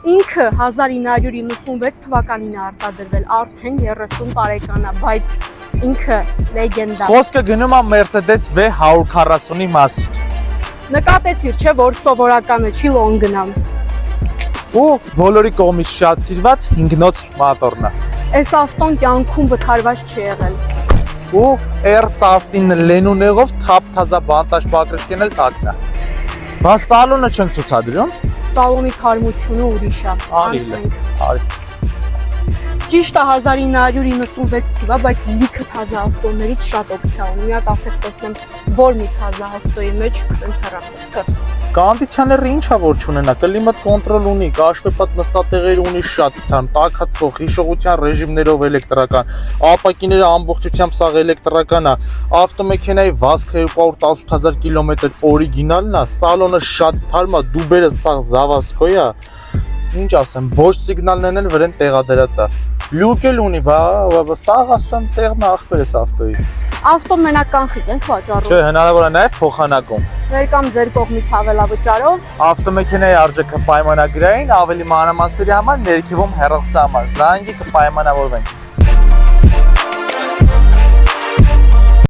Ինքը 1996 թվականին է արտադրվել, արդեն 30 տարեկան է, բայց ինքը լեգենդա։ Խոսքը գնում է Mercedes V140-ի մասին։ Նկատեցիր, չէ, որ սովորականը չի լոն գնամ։ Ու բոլորի կողմից շատ սիրված 5-նոց մատորն է։ Այս ավտոն կյանքում վթարված չի եղել։ Ու R19 լենունեղով թափ-թազա բանտաժ պակրշկեն էլ տակն է։ Բա սալոնը չենք ցուցադրում։ Սալոնի թարմությունը ուրիշ է։ Արի։ Ճիշտ է 1996 թվա, բայց լիքը թազա ավտոներից շատ օպցիա ունի։ Մի հատ ասեք տեսնեմ, որ մի թազա ավտոյի մեջ այնց հեռախոսքս։ Կոնդիցիոները ինչա որ չունենա, կլիմատ կոնտրոլ ունի, կաշվեպատ նստատեղեր ունի շատ թան, տաքացվող, հիշողության ռեժիմներով էլեկտրական, ապակիները ամբողջությամբ սաղ էլեկտրական է, ավտոմեքենայի վազքը 218,000 կիլոմետր օրիգինալն է, սալոնը շատ թարմ է, դուբերը սաղ զավասկոյ է, ինչ ասեմ, ոչ սիգնալներն էլ վրեն տեղադրած է, լյուկ էլ ունի, սաղ ասում տեղն ախպեր ես ավտոյի։ Ավտոն մենակ կանխիկ ենք վաճառում։ Չէ, հնարավոր է նաև փոխանակում։ Մեր կամ ձեր կողմից հավելավճարով Ավտոմեքենայի արժեքը պայմանագրային, ավելի մանրամասների համար ներքևում հեռախոսի համար զանգի կպայմանավորվենք։